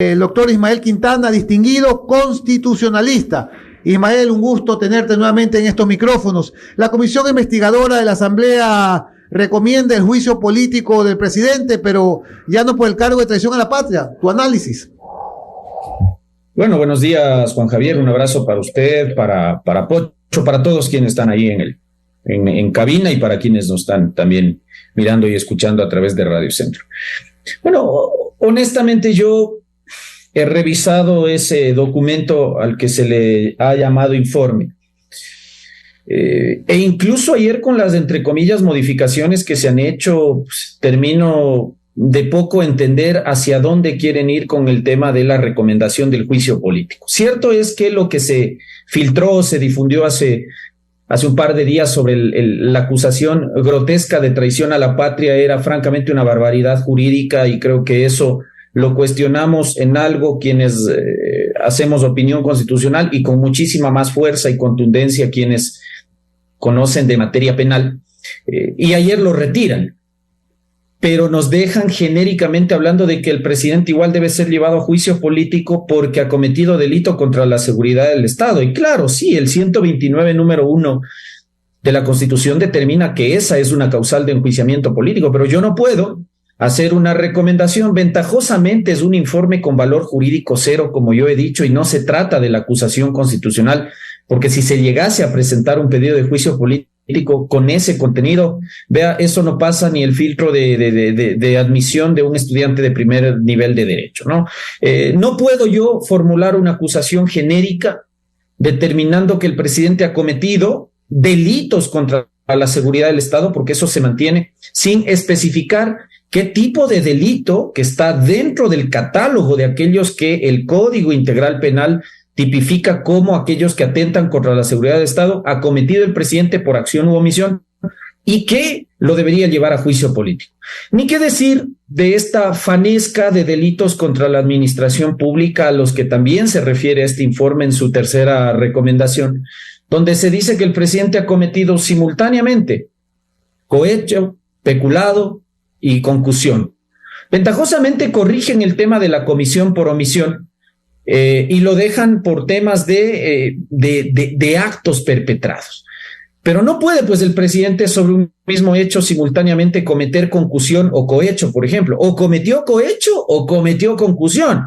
El doctor Ismael Quintana, distinguido constitucionalista. Ismael, un gusto tenerte nuevamente en estos micrófonos. La comisión investigadora de la Asamblea recomienda el juicio político del presidente, pero ya no por el cargo de traición a la patria. Tu análisis. Bueno, buenos días, Juan Javier. Un abrazo para usted, para Pocho, para todos quienes están ahí en cabina y para quienes nos están también mirando y escuchando a través de Radio Centro. Bueno, honestamente yo he revisado ese documento al que se le ha llamado informe. E incluso ayer con las, entre comillas, modificaciones que se han hecho, pues, termino de poco entender hacia dónde quieren ir con el tema de la recomendación del juicio político. Cierto es que lo que se filtró, se difundió hace un par de días sobre la acusación grotesca de traición a la patria era francamente una barbaridad jurídica, y creo que eso lo cuestionamos en algo quienes hacemos opinión constitucional, y con muchísima más fuerza y contundencia quienes conocen de materia penal, y ayer lo retiran, pero nos dejan genéricamente hablando de que el presidente igual debe ser llevado a juicio político porque ha cometido delito contra la seguridad del Estado. Y claro, sí, el 129 número 1 de la Constitución determina que esa es una causal de enjuiciamiento político, pero yo no puedo hacer una recomendación. Ventajosamente es un informe con valor jurídico cero, como yo he dicho, y no se trata de la acusación constitucional, porque si se llegase a presentar un pedido de juicio político con ese contenido, vea, eso no pasa ni el filtro de admisión de un estudiante de primer nivel de derecho, ¿no? No puedo yo formular una acusación genérica determinando que el presidente ha cometido delitos contra la seguridad del Estado, porque eso se mantiene, sin especificar qué tipo de delito que está dentro del catálogo de aquellos que el Código Integral Penal tipifica como aquellos que atentan contra la seguridad del Estado ha cometido el presidente por acción u omisión, y que lo debería llevar a juicio político. Ni qué decir de esta fanesca de delitos contra la administración pública, a los que también se refiere este informe en su tercera recomendación, donde se dice que el presidente ha cometido simultáneamente cohecho, peculado y concusión. Ventajosamente corrigen el tema de la comisión por omisión, y lo dejan por temas de actos perpetrados. Pero no puede, pues, el presidente sobre un mismo hecho simultáneamente cometer concusión o cohecho, por ejemplo. O cometió cohecho o cometió concusión.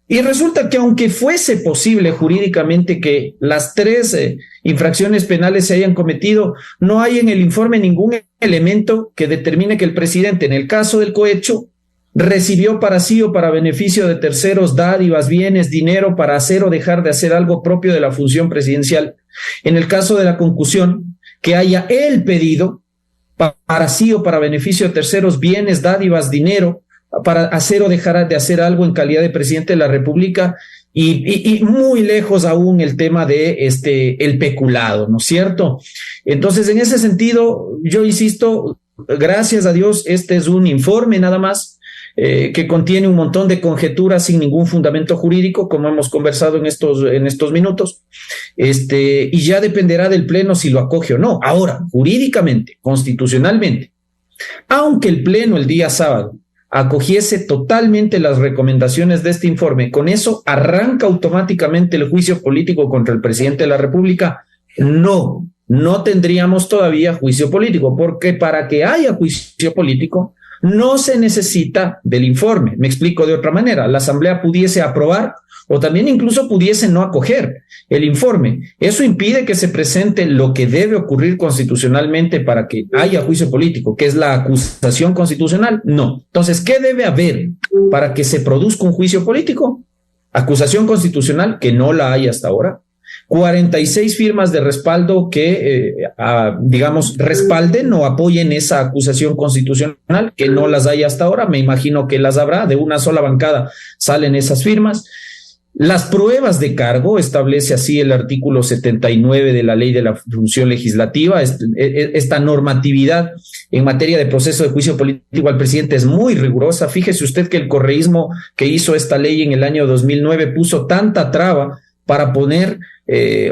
Y resulta que aunque fuese posible jurídicamente que las tres infracciones penales se hayan cometido, no hay en el informe ningún elemento que determine que el presidente, en el caso del cohecho, recibió para sí o para beneficio de terceros dádivas, bienes, dinero para hacer o dejar de hacer algo propio de la función presidencial. En el caso de la concusión, que haya él pedido para sí o para beneficio de terceros bienes, dádivas, dinero para hacer o dejar de hacer algo en calidad de presidente de la República, y muy lejos aún el tema de el peculado, ¿no es cierto? Entonces, en ese sentido, yo insisto, gracias a Dios, este es un informe nada más, que contiene un montón de conjeturas sin ningún fundamento jurídico, como hemos conversado en estos minutos, y ya dependerá del Pleno si lo acoge o no. Ahora, jurídicamente, constitucionalmente, aunque el Pleno el día sábado acogiese totalmente las recomendaciones de este informe, con eso arranca automáticamente el juicio político contra el presidente de la República. No tendríamos todavía juicio político, porque para que haya juicio político no se necesita del informe. Me explico de otra manera. La Asamblea pudiese aprobar o también incluso pudiese no acoger el informe. ¿Eso impide que se presente lo que debe ocurrir constitucionalmente para que haya juicio político, que es la acusación constitucional? No. Entonces, ¿qué debe haber para que se produzca un juicio político? Acusación constitucional, que no la hay hasta ahora. 46 firmas de respaldo que, digamos, respalden o apoyen esa acusación constitucional, que no las hay hasta ahora. Me imagino que las habrá. De una sola bancada salen esas firmas. Las pruebas de cargo, establece así el artículo 79 de la Ley de la Función Legislativa. Esta normatividad en materia de proceso de juicio político al presidente es muy rigurosa. Fíjese usted que el correísmo que hizo esta ley en el año 2009 puso tanta traba para poner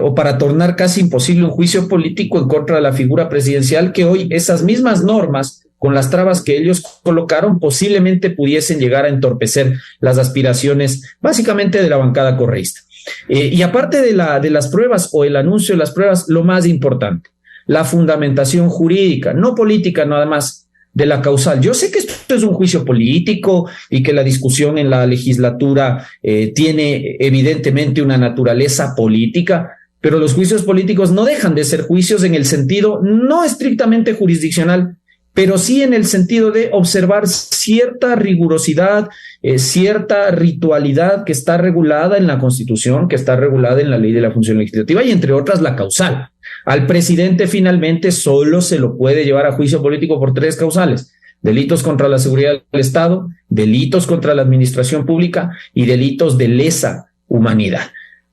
o para tornar casi imposible un juicio político en contra de la figura presidencial, que hoy esas mismas normas con las trabas que ellos colocaron, posiblemente pudiesen llegar a entorpecer las aspiraciones básicamente de la bancada correísta. Y aparte de las pruebas o el anuncio de las pruebas, lo más importante, la fundamentación jurídica, no política nada más, de la causal. Yo sé que esto es un juicio político y que la discusión en la legislatura tiene evidentemente una naturaleza política, pero los juicios políticos no dejan de ser juicios en el sentido no estrictamente jurisdiccional, pero sí en el sentido de observar cierta rigurosidad, cierta ritualidad que está regulada en la Constitución, que está regulada en la Ley de la Función Legislativa y entre otras la causal. Al presidente finalmente solo se lo puede llevar a juicio político por 3 causales: delitos contra la seguridad del Estado, delitos contra la administración pública y delitos de lesa humanidad.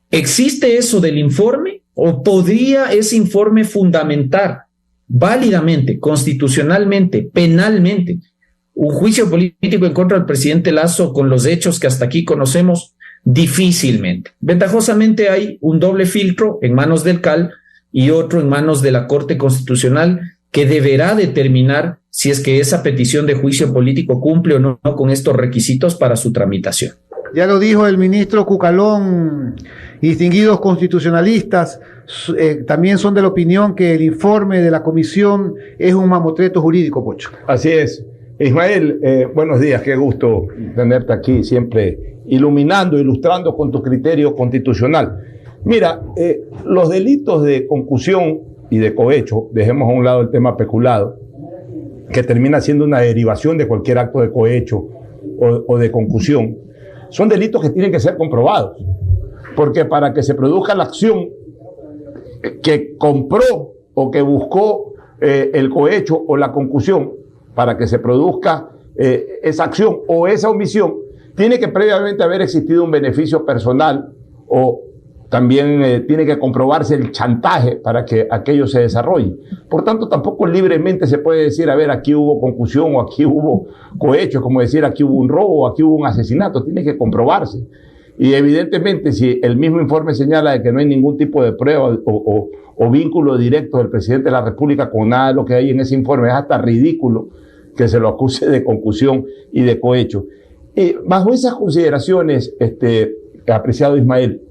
¿Existe eso del informe o podría ese informe fundamentar válidamente, constitucionalmente, penalmente, un juicio político en contra del presidente Lasso con los hechos que hasta aquí conocemos? Difícilmente. Ventajosamente hay un doble filtro en manos del CAL y otro en manos de la Corte Constitucional, que deberá determinar si es que esa petición de juicio político cumple o no con estos requisitos para su tramitación. Ya lo dijo el ministro Cucalón, distinguidos constitucionalistas también son de la opinión que el informe de la comisión es un mamotreto jurídico, Pocho. Así es. Ismael, buenos días, qué gusto tenerte aquí, siempre iluminando, ilustrando con tu criterio constitucional. Mira, los delitos de concusión y de cohecho, dejemos a un lado el tema peculado, que termina siendo una derivación de cualquier acto de cohecho o de concusión, son delitos que tienen que ser comprobados, porque para que se produzca la acción que compró o que buscó el cohecho o la concusión, para que se produzca esa acción o esa omisión, tiene que previamente haber existido un beneficio personal o también tiene que comprobarse el chantaje para que aquello se desarrolle. Por tanto, tampoco libremente se puede decir, a ver, aquí hubo concusión o aquí hubo cohecho, como decir, aquí hubo un robo o aquí hubo un asesinato. Tiene que comprobarse. Y evidentemente, si el mismo informe señala de que no hay ningún tipo de prueba o vínculo directo del presidente de la República con nada de lo que hay en ese informe, es hasta ridículo que se lo acuse de concusión y de cohecho. Bajo esas consideraciones, apreciado Ismael,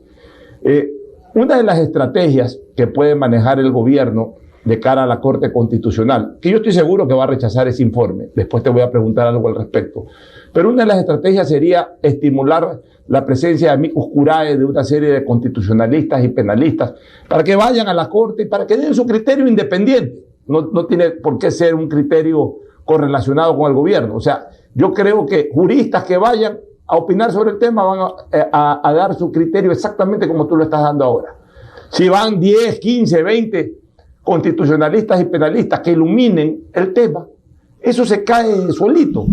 una de las estrategias que puede manejar el gobierno de cara a la Corte Constitucional, que yo estoy seguro que va a rechazar ese informe, después te voy a preguntar algo al respecto, pero una de las estrategias sería estimular la presencia de amicus curiae de una serie de constitucionalistas y penalistas para que vayan a la Corte y para que den su criterio independiente. No tiene por qué ser un criterio correlacionado con el gobierno. O sea, yo creo que juristas que vayan a opinar sobre el tema van a dar su criterio exactamente como tú lo estás dando ahora. Si van 10, 15, 20 constitucionalistas y penalistas que iluminen el tema, eso se cae solito.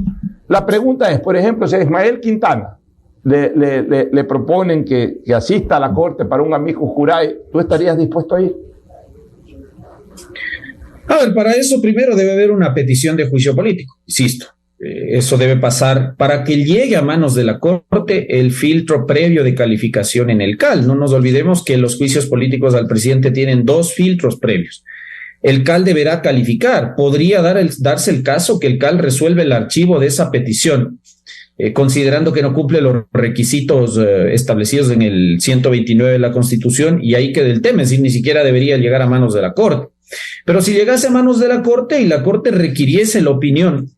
La pregunta es, por ejemplo, si a Ismael Quintana le proponen que asista a la Corte para un amicus curiae, ¿tú estarías dispuesto a ir? A ver, para eso primero debe haber una petición de juicio político, insisto. Eso debe pasar para que llegue a manos de la Corte el filtro previo de calificación en el CAL. No nos olvidemos que los juicios políticos al presidente tienen 2 filtros previos. El CAL deberá calificar. Podría darse el caso que el CAL resuelve el archivo de esa petición, considerando que no cumple los requisitos establecidos en el 129 de la Constitución, y ahí queda el tema, es decir, ni siquiera debería llegar a manos de la Corte. Pero si llegase a manos de la Corte y la Corte requiriese la opinión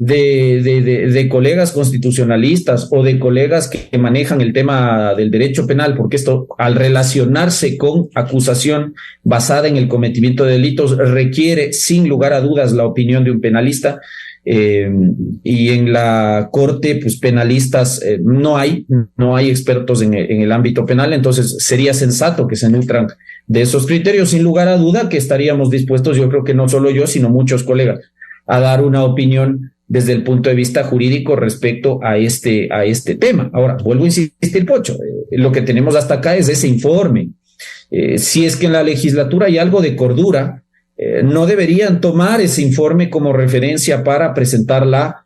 de colegas constitucionalistas o de colegas que manejan el tema del derecho penal, porque esto, al relacionarse con acusación basada en el cometimiento de delitos, requiere sin lugar a dudas la opinión de un penalista, y en la Corte, pues penalistas no hay expertos en el ámbito penal, entonces sería sensato que se nutran de esos criterios. Sin lugar a duda que estaríamos dispuestos, yo creo que no solo yo, sino muchos colegas, a dar una opinión desde el punto de vista jurídico respecto a este tema. Ahora, vuelvo a insistir, Pocho, lo que tenemos hasta acá es ese informe. Si es que en la legislatura hay algo de cordura, no deberían tomar ese informe como referencia para presentar la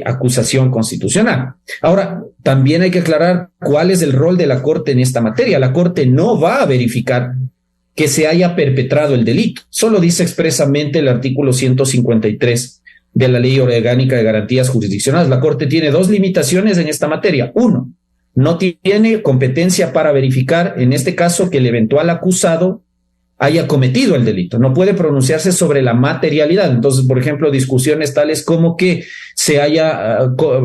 acusación constitucional. Ahora, también hay que aclarar cuál es el rol de la Corte en esta materia. La Corte no va a verificar que se haya perpetrado el delito. Solo dice expresamente el artículo 153 de la Ley Orgánica de Garantías Jurisdiccionales. La Corte tiene dos limitaciones en esta materia. Uno, no tiene competencia para verificar, en este caso, que el eventual acusado haya cometido el delito. No puede pronunciarse sobre la materialidad. Entonces, por ejemplo, discusiones tales como que se haya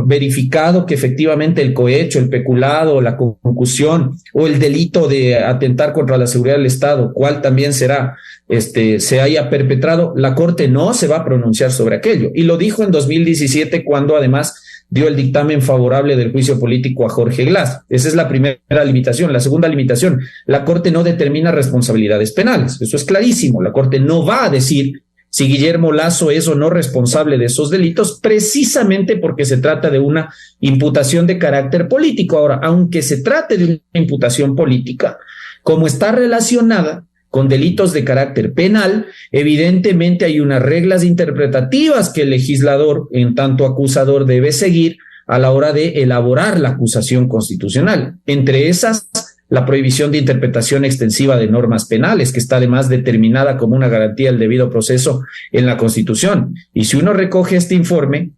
verificado que efectivamente el cohecho, el peculado, la concusión o el delito de atentar contra la seguridad del Estado, cuál también será, se haya perpetrado, la Corte no se va a pronunciar sobre aquello. Y lo dijo en 2017 cuando además dio el dictamen favorable del juicio político a Jorge Glass. Esa es la primera limitación. La segunda limitación, la Corte no determina responsabilidades penales. Eso es clarísimo. La Corte no va a decir si Guillermo Lasso es o no responsable de esos delitos, precisamente porque se trata de una imputación de carácter político. Ahora, aunque se trate de una imputación política, como está relacionada con delitos de carácter penal, evidentemente hay unas reglas interpretativas que el legislador, en tanto acusador, debe seguir a la hora de elaborar la acusación constitucional. Entre esas, la prohibición de interpretación extensiva de normas penales, que está además determinada como una garantía del debido proceso en la Constitución. Y si uno recoge este informe,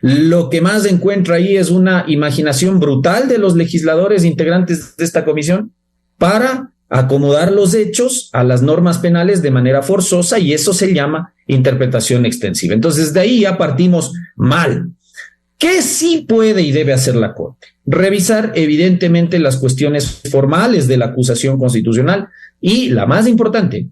lo que más encuentra ahí es una imaginación brutal de los legisladores integrantes de esta comisión para acomodar los hechos a las normas penales de manera forzosa, y eso se llama interpretación extensiva. Entonces, de ahí ya partimos mal. ¿Qué sí puede y debe hacer la Corte? Revisar evidentemente las cuestiones formales de la acusación constitucional y, la más importante,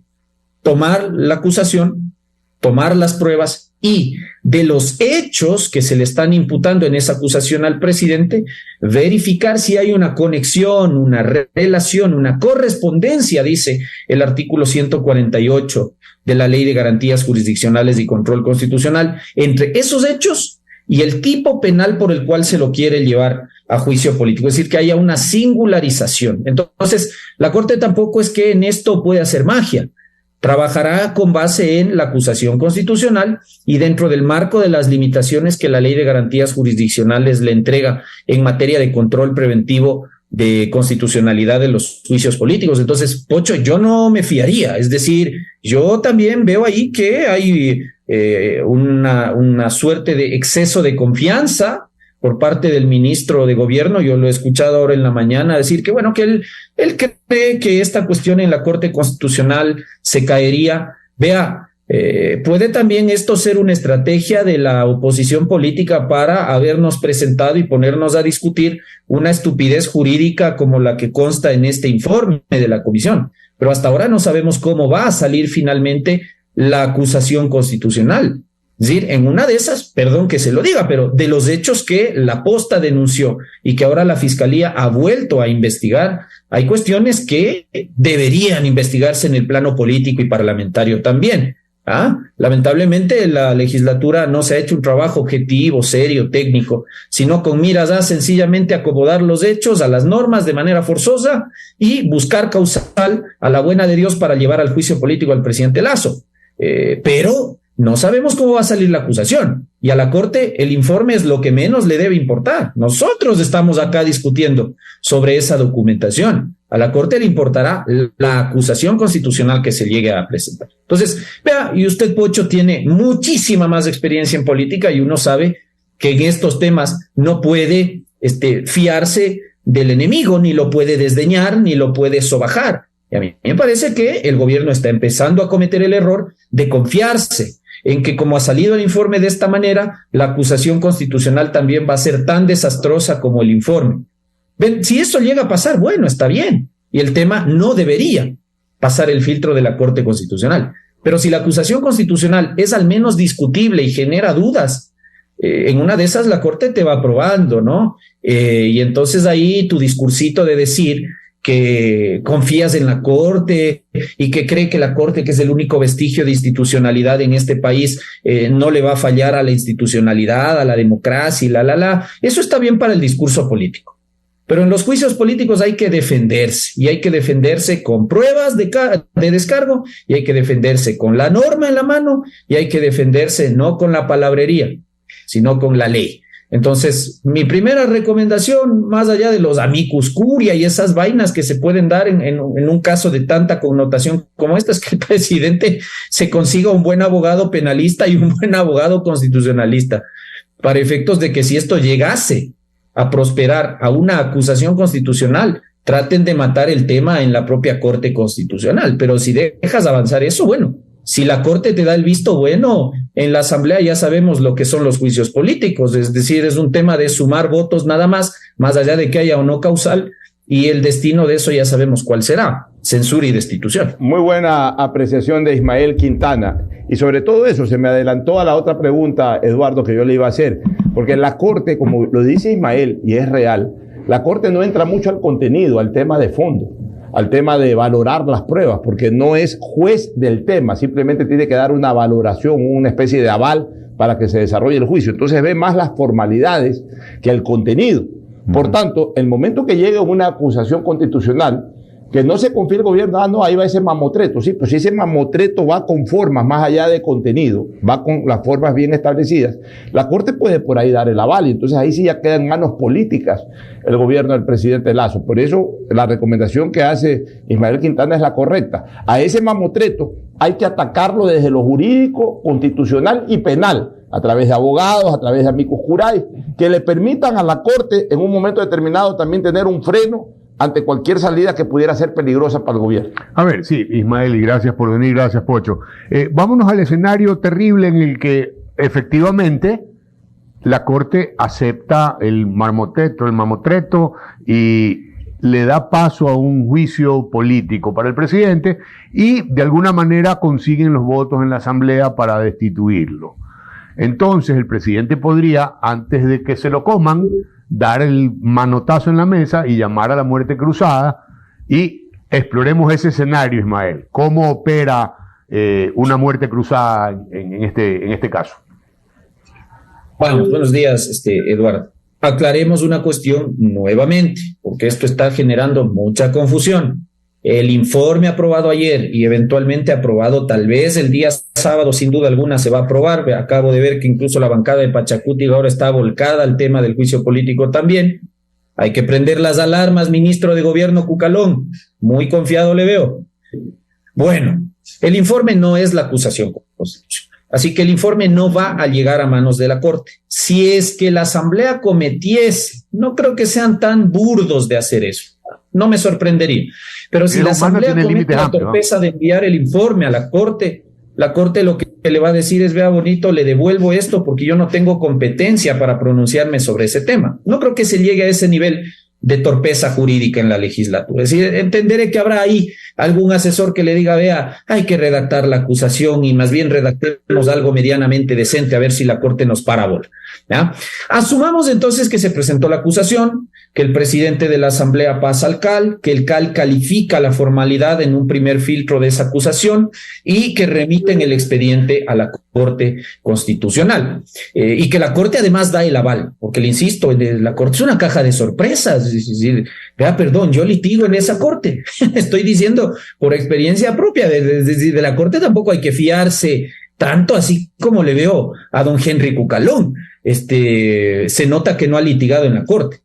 tomar la acusación, tomar las pruebas y de los hechos que se le están imputando en esa acusación al presidente, verificar si hay una conexión, una relación, una correspondencia, dice el artículo 148 de la Ley de Garantías Jurisdiccionales y Control Constitucional, entre esos hechos y el tipo penal por el cual se lo quiere llevar a juicio político, es decir, que haya una singularización. Entonces, la Corte tampoco es que en esto puede hacer magia. Trabajará con base en la acusación constitucional y dentro del marco de las limitaciones que la Ley de Garantías Jurisdiccionales le entrega en materia de control preventivo de constitucionalidad de los juicios políticos. Entonces, Pocho, yo no me fiaría. Es decir, yo también veo ahí que hay una suerte de exceso de confianza por parte del ministro de Gobierno. Yo lo he escuchado ahora en la mañana decir que, bueno, que él cree que esta cuestión en la Corte Constitucional se caería. Vea, puede también esto ser una estrategia de la oposición política para habernos presentado y ponernos a discutir una estupidez jurídica como la que consta en este informe de la comisión. Pero hasta ahora no sabemos cómo va a salir finalmente la acusación constitucional. Es decir, en una de esas, perdón que se lo diga, pero de los hechos que la Posta denunció y que ahora la Fiscalía ha vuelto a investigar, hay cuestiones que deberían investigarse en el plano político y parlamentario también. Lamentablemente la legislatura no se ha hecho un trabajo objetivo, serio, técnico, sino con miras a sencillamente acomodar los hechos a las normas de manera forzosa y buscar causal a la buena de Dios para llevar al juicio político al presidente Lasso. Pero no sabemos cómo va a salir la acusación y a la Corte el informe es lo que menos le debe importar. Nosotros estamos acá discutiendo sobre esa documentación. A la Corte le importará la acusación constitucional que se llegue a presentar. Entonces, vea, y usted, Pocho, tiene muchísima más experiencia en política y uno sabe que en estos temas no puede fiarse del enemigo, ni lo puede desdeñar, ni lo puede sobajar. Y a mí me parece que el gobierno está empezando a cometer el error de confiarse en que como ha salido el informe de esta manera, la acusación constitucional también va a ser tan desastrosa como el informe. Ven, si eso llega a pasar, bueno, está bien. Y el tema no debería pasar el filtro de la Corte Constitucional. Pero si la acusación constitucional es al menos discutible y genera dudas, en una de esas la Corte te va aprobando, ¿no? Y entonces ahí tu discursito de decir que confías en la Corte y que cree que la Corte, que es el único vestigio de institucionalidad en este país, no le va a fallar a la institucionalidad, a la democracia y eso está bien para el discurso político. Pero en los juicios políticos hay que defenderse, y hay que defenderse con pruebas de descargo, y hay que defenderse con la norma en la mano, y hay que defenderse no con la palabrería, sino con la ley. Entonces, mi primera recomendación, más allá de los amicus curia y esas vainas que se pueden dar en un caso de tanta connotación como esta, es que el presidente se consiga un buen abogado penalista y un buen abogado constitucionalista, para efectos de que si esto llegase a prosperar a una acusación constitucional, traten de matar el tema en la propia Corte Constitucional. Pero si dejas avanzar eso, bueno, si la Corte te da el visto bueno, en la Asamblea ya sabemos lo que son los juicios políticos, es decir, es un tema de sumar votos nada más allá de que haya o no causal, y el destino de eso ya sabemos cuál será: censura y destitución. Muy buena apreciación de Ismael Quintana. Y sobre todo eso, se me adelantó a la otra pregunta, Eduardo, que yo le iba a hacer, porque la Corte, como lo dice Ismael, y es real, la Corte no entra mucho al contenido, al tema de fondo, al tema de valorar las pruebas, porque no es juez del tema, simplemente tiene que dar una valoración, una especie de aval para que se desarrolle el juicio. Entonces ve más las formalidades que el contenido. Por tanto, el momento que llegue una acusación constitucional, que no se confíe el gobierno, no, ahí va ese mamotreto, sí, pues si ese mamotreto va con formas más allá de contenido, va con las formas bien establecidas, la Corte puede por ahí dar el aval, y entonces ahí sí ya queda en manos políticas el gobierno del presidente Lasso. Por eso la recomendación que hace Ismael Quintana es la correcta. A ese mamotreto hay que atacarlo desde lo jurídico, constitucional y penal, a través de abogados, a través de amicus curiae, que le permitan a la Corte en un momento determinado también tener un freno ante cualquier salida que pudiera ser peligrosa para el gobierno. A ver, sí, Ismael, y gracias por venir, gracias, Pocho. Vámonos al escenario terrible en el que efectivamente la Corte acepta el mamotreto y le da paso a un juicio político para el presidente y de alguna manera consiguen los votos en la Asamblea para destituirlo. Entonces el presidente podría, antes de que se lo coman, dar el manotazo en la mesa y llamar a la muerte cruzada, y exploremos ese escenario, Ismael. ¿Cómo opera una muerte cruzada en este caso? Bueno, buenos días, Eduardo. Aclaremos una cuestión nuevamente, porque esto está generando mucha confusión. El informe aprobado ayer y eventualmente aprobado tal vez el día sábado, sin duda alguna se va a aprobar. Acabo de ver que incluso la bancada de Pachacuti ahora está volcada al tema del juicio político también. Hay que prender las alarmas, ministro de Gobierno Cucalón. Muy confiado le veo. Bueno, el informe no es la acusación constitucional, así que el informe no va a llegar a manos de la Corte. Si es que la Asamblea cometiese, no creo que sean tan burdos de hacer eso, no me sorprendería. Pero si la Asamblea comete la torpeza de enviar el informe a la Corte lo que le va a decir es: vea bonito, le devuelvo esto porque yo no tengo competencia para pronunciarme sobre ese tema. No creo que se llegue a ese nivel de torpeza jurídica en la legislatura. Es decir, entenderé que habrá ahí algún asesor que le diga: vea, hay que redactar la acusación y más bien redactemos algo medianamente decente a ver si la Corte nos para bola. ¿Ya? Asumamos entonces que se presentó la acusación, que el presidente de la Asamblea pasa al CAL, que el CAL califica la formalidad en un primer filtro de esa acusación y que remiten el expediente a la Corte Constitucional. Y que la Corte además da el aval, porque le insisto, la Corte es una caja de sorpresas. Es decir, vea, perdón, yo litigo en esa Corte. Estoy diciendo por experiencia propia, de la Corte tampoco hay que fiarse tanto así como le veo a don Henry Cucalón. Se nota que no ha litigado en la Corte.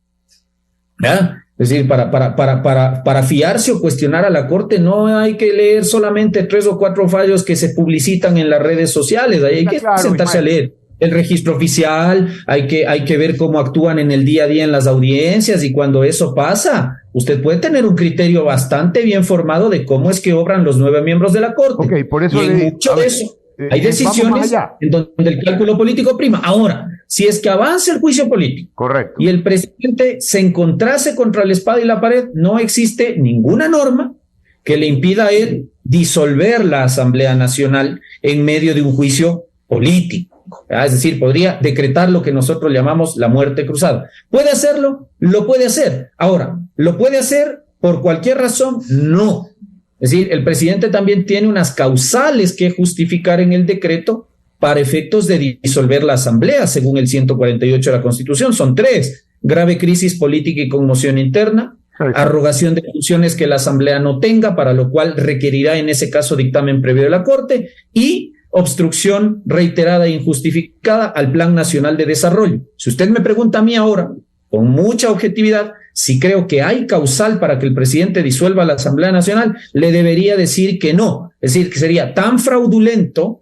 ¿Ya? Es decir, para fiarse o cuestionar a la Corte no hay que leer solamente 3 o 4 fallos que se publicitan en las redes sociales. Ahí hay que sentarse a leer el registro oficial, hay que ver cómo actúan en el día a día en las audiencias, y cuando eso pasa, usted puede tener un criterio bastante bien formado de cómo es que obran los 9 miembros de la Corte. Okay, por eso y en mucho de eso hay decisiones en donde el cálculo político prima. Ahora, si es que avanza el juicio político, correcto, y el presidente se encontrase contra la espada y la pared, no existe ninguna norma que le impida a él disolver la Asamblea Nacional en medio de un juicio político. Es decir, podría decretar lo que nosotros llamamos la muerte cruzada. ¿Puede hacerlo? Lo puede hacer. Ahora, ¿lo puede hacer por cualquier razón? No. Es decir, el presidente también tiene unas causales que justificar en el decreto para efectos de disolver la Asamblea, según el 148 de la Constitución. Son 3: grave crisis política y conmoción interna, arrogación de funciones que la Asamblea no tenga, para lo cual requerirá en ese caso dictamen previo de la Corte, y obstrucción reiterada e injustificada al Plan Nacional de Desarrollo. Si usted me pregunta a mí ahora, con mucha objetividad, si creo que hay causal para que el presidente disuelva la Asamblea Nacional, le debería decir que no. Es decir, que sería tan fraudulento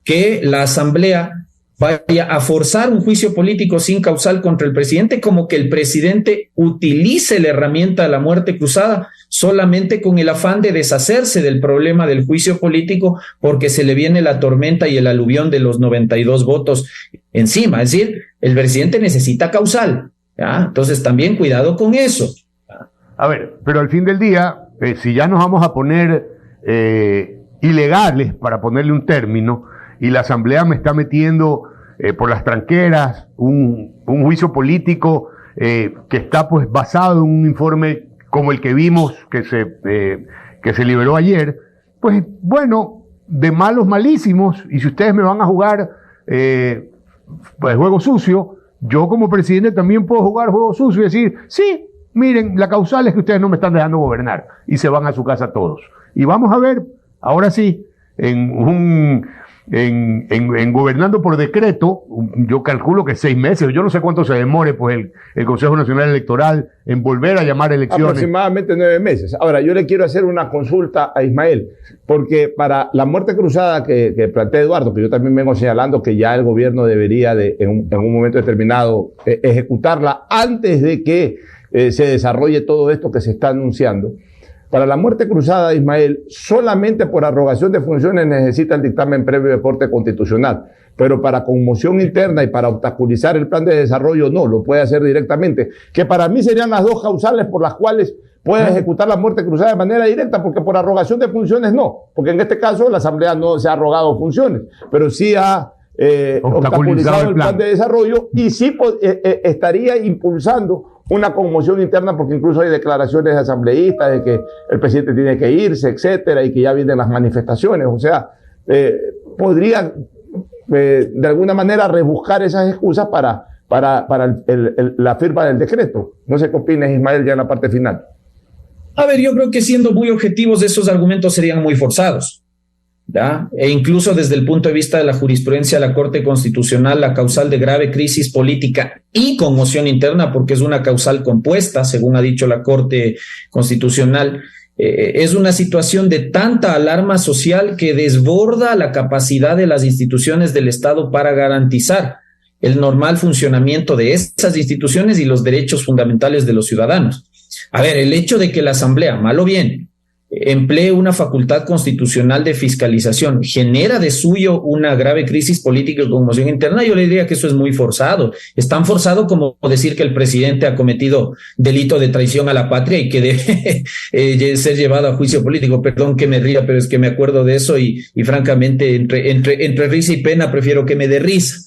que la Asamblea vaya a forzar un juicio político sin causal contra el presidente, como que el presidente utilice la herramienta de la muerte cruzada solamente con el afán de deshacerse del problema del juicio político porque se le viene la tormenta y el aluvión de los 92 votos encima. Es decir, el presidente necesita causal, ¿ya? Entonces también cuidado con eso. A ver, pero al fin del día, si ya nos vamos a poner ilegales, para ponerle un término, y la Asamblea me está metiendo por las tranqueras un juicio político que está pues basado en un informe como el que vimos que se liberó ayer, pues bueno, de malos malísimos, y si ustedes me van a jugar pues juego sucio, yo como presidente también puedo jugar juego sucio y decir, sí, miren, la causal es que ustedes no me están dejando gobernar, y se van a su casa todos. Y vamos a ver, ahora sí, en gobernando por decreto, yo calculo que 6 meses, yo no sé cuánto se demore pues el Consejo Nacional Electoral en volver a llamar elecciones. Aproximadamente 9 meses. Ahora, yo le quiero hacer una consulta a Ismael, porque para la muerte cruzada que plantea Eduardo, que yo también vengo señalando que ya el gobierno debería en un momento determinado ejecutarla antes de que se desarrolle todo esto que se está anunciando. Para la muerte cruzada, Ismael, solamente por arrogación de funciones necesita el dictamen previo de Corte Constitucional, pero para conmoción interna y para obstaculizar el plan de desarrollo no, lo puede hacer directamente, que para mí serían las dos causales por las cuales puede ejecutar la muerte cruzada de manera directa, porque por arrogación de funciones no, porque en este caso la Asamblea no se ha arrogado funciones, pero sí ha obstaculizado el plan de desarrollo y sí estaría impulsando una conmoción interna, porque incluso hay declaraciones de asambleístas de que el presidente tiene que irse, etcétera, y que ya vienen las manifestaciones. O sea, podría de alguna manera rebuscar esas excusas para la firma del decreto. No sé qué opinas, Ismael, ya en la parte final. A ver, yo creo que siendo muy objetivos, esos argumentos serían muy forzados, ¿ya? E incluso desde el punto de vista de la jurisprudencia de la Corte Constitucional, la causal de grave crisis política y conmoción interna, porque es una causal compuesta, según ha dicho la Corte Constitucional, es una situación de tanta alarma social que desborda la capacidad de las instituciones del Estado para garantizar el normal funcionamiento de esas instituciones y los derechos fundamentales de los ciudadanos. A ver, el hecho de que la Asamblea, mal o bien, emplee una facultad constitucional de fiscalización, genera de suyo una grave crisis política y conmoción interna, yo le diría que eso es muy forzado. Es tan forzado como decir que el presidente ha cometido delito de traición a la patria y que debe ser llevado a juicio político. Perdón que me ría, pero es que me acuerdo de eso y francamente entre risa y pena prefiero que me dé risa.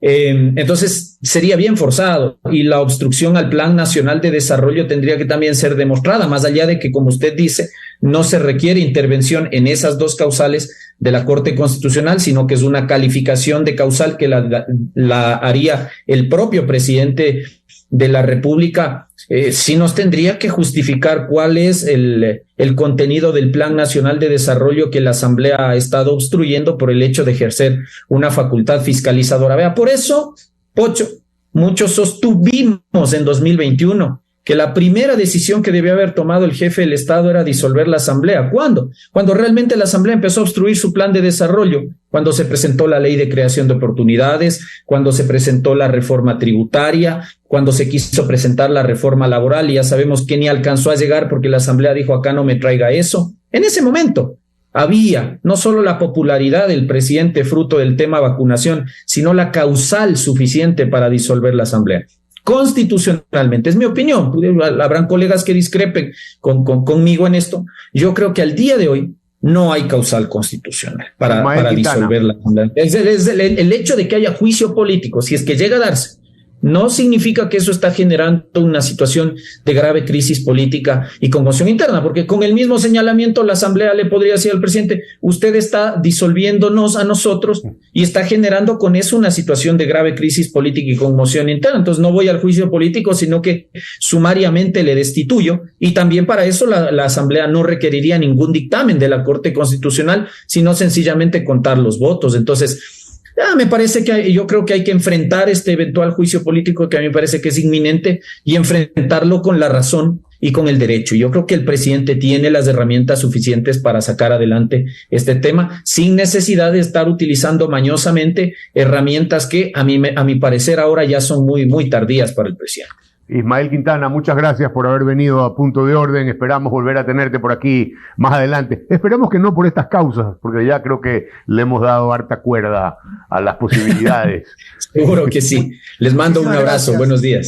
Entonces sería bien forzado, y la obstrucción al Plan Nacional de Desarrollo tendría que también ser demostrada, más allá de que, como usted dice, no se requiere intervención en esas dos causales de la Corte Constitucional, sino que es una calificación de causal que la haría el propio presidente de la República. Sí nos tendría que justificar cuál es el contenido del Plan Nacional de Desarrollo que la Asamblea ha estado obstruyendo por el hecho de ejercer una facultad fiscalizadora. Vea, por eso, Pocho, muchos sostuvimos en 2021 que la primera decisión que debió haber tomado el jefe del Estado era disolver la Asamblea. ¿Cuándo? Cuando realmente la Asamblea empezó a obstruir su plan de desarrollo, cuando se presentó la ley de creación de oportunidades, cuando se presentó la reforma tributaria, cuando se quiso presentar la reforma laboral, y ya sabemos que ni alcanzó a llegar porque la Asamblea dijo acá no me traiga eso. En ese momento había no solo la popularidad del presidente fruto del tema vacunación, sino la causal suficiente para disolver la Asamblea. Constitucionalmente, es mi opinión, habrán colegas que discrepen conmigo en esto. Yo creo que al día de hoy no hay causal constitucional para disolver la Asamblea. El hecho de que haya juicio político, si es que llega a darse, no significa que eso está generando una situación de grave crisis política y conmoción interna, porque con el mismo señalamiento la Asamblea le podría decir al presidente, usted está disolviéndonos a nosotros y está generando con eso una situación de grave crisis política y conmoción interna. Entonces no voy al juicio político, sino que sumariamente le destituyo, y también para eso la Asamblea no requeriría ningún dictamen de la Corte Constitucional, sino sencillamente contar los votos. Entonces, me parece que yo creo que hay que enfrentar este eventual juicio político, que a mí me parece que es inminente, y enfrentarlo con la razón y con el derecho. Yo creo que el presidente tiene las herramientas suficientes para sacar adelante este tema sin necesidad de estar utilizando mañosamente herramientas que a mi parecer ahora ya son muy, muy tardías para el presidente. Ismael Quintana, muchas gracias por haber venido a Punto de Orden. Esperamos volver a tenerte por aquí más adelante. Esperamos que no por estas causas, porque ya creo que le hemos dado harta cuerda a las posibilidades. Seguro que sí. Les mando un abrazo. Buenos días.